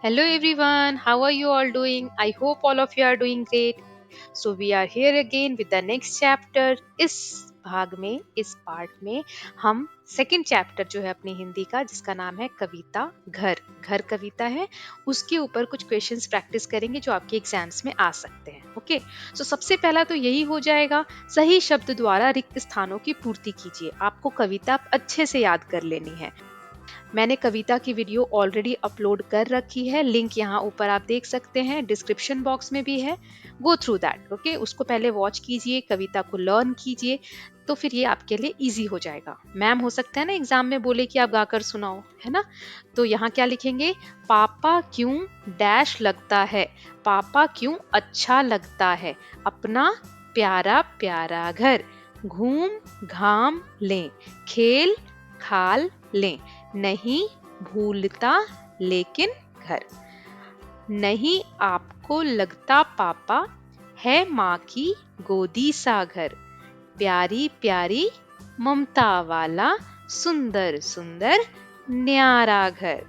Hello everyone, how are you all doing? I hope all of you are doing great. So we are here again with the next chapter. इस भाग में इस part में हम second chapter जो है अपनी हिंदी का जिसका नाम है कविता घर घर कविता है उसके ऊपर कुछ क्वेश्चंस प्रैक्टिस करेंगे जो आपके एग्जाम्स में आ सकते हैं। ओके, सो सबसे पहला तो यही हो जाएगा, सही शब्द द्वारा रिक्त स्थानों की पूर्ति कीजिए। आपको कविता अच्छे से याद कर लेनी है। मैंने कविता की वीडियो ऑलरेडी अपलोड कर रखी है, लिंक यहाँ ऊपर आप देख सकते हैं, डिस्क्रिप्शन बॉक्स में भी है। Go through that. ओके, उसको पहले वॉच कीजिए, कविता को लर्न कीजिए, तो फिर ये आपके लिए इजी हो जाएगा। मैम हो सकता है ना एग्जाम में बोले कि आप गाकर सुनाओ, है ना। तो यहाँ क्या लिखेंगे, पापा क्यों डैश लगता है, पापा क्यों अच्छा लगता है, अपना प्यारा प्यारा घर, घूम घाम लें, खेल खाल लें, नहीं भूलता लेकिन घर, नहीं आपको लगता पापा है माँ की गोदी सा घर, प्यारी प्यारी ममता वाला सुंदर सुंदर न्यारा घर,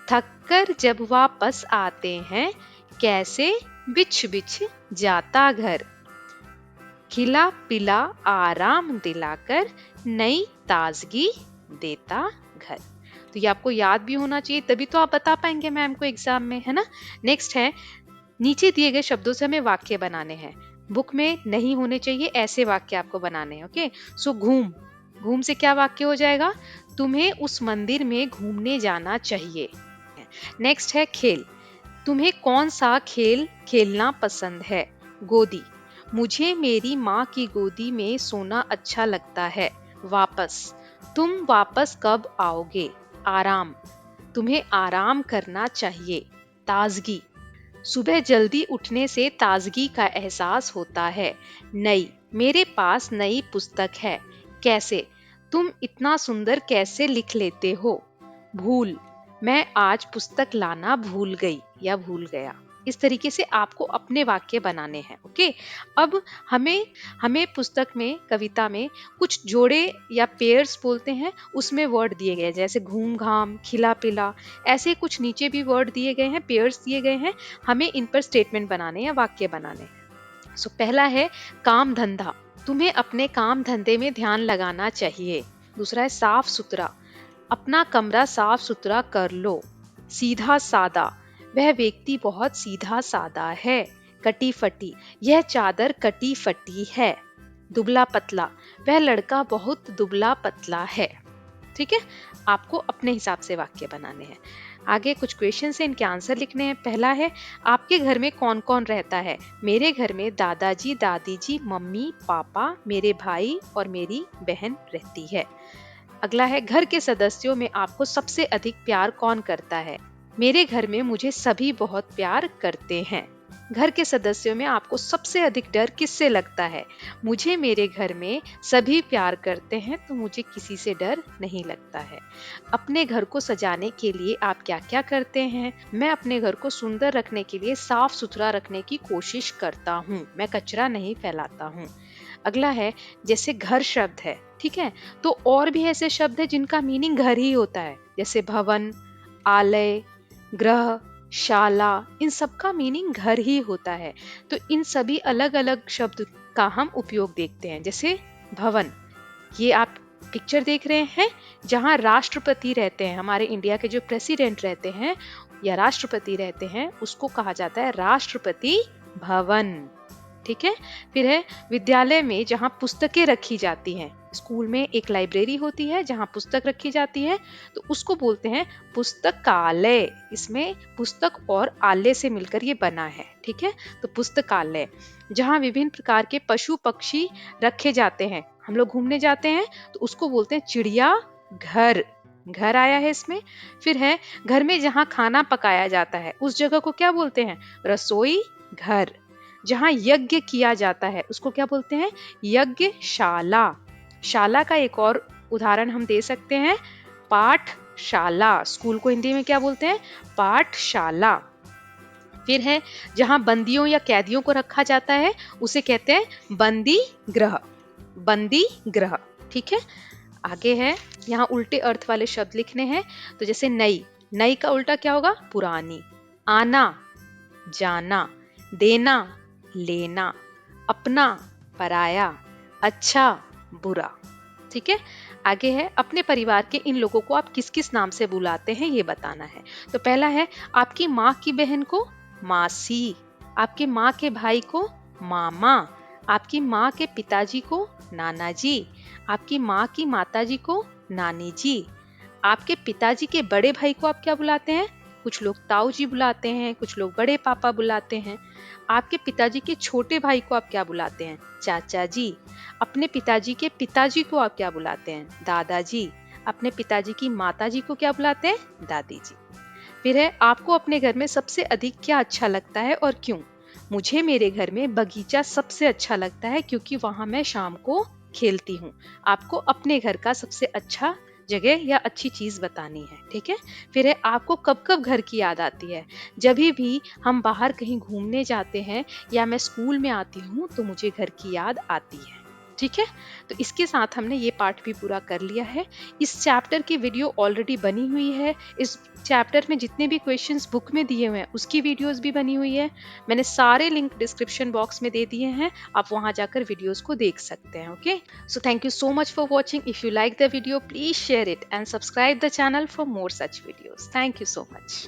थक कर जब वापस आते हैं कैसे बिछ बिछ जाता घर, खिला पिला आराम दिलाकर नई ताजगी देता घर। तो ये आपको याद भी होना चाहिए, तभी तो आप बता पाएंगे मैम को एग्जाम में, है ना। नेक्स्ट है, नीचे दिए गए शब्दों से हमें वाक्य बनाने हैं। बुक में नहीं होने चाहिए, ऐसे वाक्य आपको बनाने हैं। ओके, सो घूम, घूम से क्या वाक्य हो जाएगा, तुम्हें उस मंदिर में घूमने जाना चाहिए। नेक्स्ट है खेल, तुम्हें कौन सा खेल खेलना पसंद है। गोदी, मुझे मेरी माँ की गोदी में सोना अच्छा लगता है। वापस, तुम वापस कब आओगे। आराम, तुम्हें आराम करना चाहिए। ताजगी, सुबह जल्दी उठने से ताजगी का एहसास होता है। नई, मेरे पास नई पुस्तक है। कैसे, तुम इतना सुंदर कैसे लिख लेते हो। भूल, मैं आज पुस्तक लाना भूल गई या भूल गया। इस तरीके से आपको अपने वाक्य बनाने हैं। ओके, अब हमें हमें पुस्तक में, कविता में कुछ जोड़े या पेयर्स बोलते हैं, उसमें वर्ड दिए गए जैसे घूम घाम, खिला पिला, ऐसे कुछ नीचे भी वर्ड दिए गए हैं, पेयर्स दिए गए हैं। हमें इन पर स्टेटमेंट बनाने या वाक्य बनाने हैं। सो पहला है काम धंधा, तुम्हें अपने काम धंधे में ध्यान लगाना चाहिए। दूसरा है साफ सुथरा, अपना कमरा साफ सुथरा कर लो। सीधा सादा, वह व्यक्ति बहुत सीधा सादा है। कटी फटी, यह चादर कटी फटी है। दुबला पतला, वह लड़का बहुत दुबला पतला है। ठीक है, आपको अपने हिसाब से वाक्य बनाने हैं। आगे कुछ क्वेश्चन है, इनके आंसर लिखने हैं। पहला है, आपके घर में कौन कौन रहता है। मेरे घर में दादाजी दादी जी मम्मी पापा मेरे भाई और मेरी बहन रहती है। अगला है, घर के सदस्यों में आपको सबसे अधिक प्यार कौन करता है। मेरे घर में मुझे सभी बहुत प्यार करते हैं। घर के सदस्यों में आपको सबसे अधिक डर किससे लगता है। मुझे मेरे घर में सभी प्यार करते हैं तो मुझे किसी से डर नहीं लगता है। अपने घर को सजाने के लिए आप क्या क्या करते हैं। मैं अपने घर को सुंदर रखने के लिए साफ सुथरा रखने की कोशिश करता हूँ, मैं कचरा नहीं फैलाता हूँ। अगला है, जैसे घर शब्द है, ठीक है, तो और भी ऐसे शब्द है जिनका मीनिंग घर ही होता है, जैसे भवन, आलय, ग्रह, शाला, इन सब का मीनिंग घर ही होता है। तो इन सभी अलग अलग शब्द का हम उपयोग देखते हैं। जैसे भवन, ये आप पिक्चर देख रहे हैं जहाँ राष्ट्रपति रहते हैं, हमारे इंडिया के जो प्रेसिडेंट रहते हैं या राष्ट्रपति रहते हैं, उसको कहा जाता है राष्ट्रपति भवन। ठीक है, फिर है विद्यालय में जहाँ पुस्तकें रखी जाती हैं, स्कूल में एक लाइब्रेरी होती है जहाँ पुस्तक रखी जाती है, तो उसको बोलते हैं पुस्तकालय। इसमें पुस्तक और आलय से मिलकर ये बना है। ठीक है, तो पुस्तकालय। जहाँ विभिन्न प्रकार के पशु पक्षी रखे जाते हैं, हम लोग घूमने जाते हैं तो उसको बोलते हैं चिड़िया घर, घर आया है इसमें। फिर है घर में जहाँ खाना पकाया जाता है उस जगह को क्या बोलते हैं, रसोई घर। जहाँ यज्ञ किया जाता है उसको क्या बोलते हैं, यज्ञशाला। शाला का एक और उदाहरण हम दे सकते हैं, पाठशाला। स्कूल को हिंदी में क्या बोलते हैं, पाठशाला। फिर है जहाँ बंदियों या कैदियों को रखा जाता है उसे कहते हैं बंदी गृह, बंदी गृह। ठीक है, आगे है, यहाँ उल्टे अर्थ वाले शब्द लिखने हैं। तो जैसे नई, नई का उल्टा क्या होगा? पुरानी। आना, जाना, देना, लेना, अपना, पराया, अच्छा, बुरा। ठीक है। आगे है, अपने परिवार के इन लोगों को आप किस किस नाम से बुलाते हैं ये बताना है। तो पहला है, आपकी माँ की बहन को मासी, आपके माँ के भाई को मामा, आपकी माँ के पिताजी को नाना जी, आपकी माँ की माताजी को नानी जी, आपके पिताजी के बड़े भाई को आप क्या बुलाते हैं? कुछ लोग ताऊ जी बुलाते हैं, कुछ लोग बड़े पापा बुलाते हैं। आपके पिताजी के छोटे भाई को आप क्या बुलाते हैं? चाचा जी। अपने पिताजी के पिताजी को आप क्या बुलाते हैं? दादाजी। अपने पिताजी की माताजी को क्या बुलाते हैं? दादी जी। फिर है, आपको अपने घर में सबसे अधिक क्या अच्छा लगता है और क्यों? मुझे मेरे घर में बगीचा सबसे अच्छा लगता है क्योंकि वहां मैं शाम को खेलती हूँ। आपको अपने घर का सबसे अच्छा जगह या अच्छी चीज बतानी है। ठीक है। फिर है, आपको कब कब घर की याद आती है? जब भी हम बाहर कहीं घूमने जाते हैं या मैं स्कूल में आती हूँ तो मुझे घर की याद आती है। ठीक है। तो इसके साथ हमने ये पार्ट भी पूरा कर लिया है। इस चैप्टर की वीडियो ऑलरेडी बनी हुई है। इस चैप्टर में जितने भी क्वेश्चंस बुक में दिए हुए हैं उसकी वीडियोस भी बनी हुई है। मैंने सारे लिंक डिस्क्रिप्शन बॉक्स में दे दिए हैं, आप वहां जाकर वीडियोस को देख सकते हैं। Okay, so thank you so much for watching. If you like the video please share it and subscribe the channel for more such videos. Thank you so much.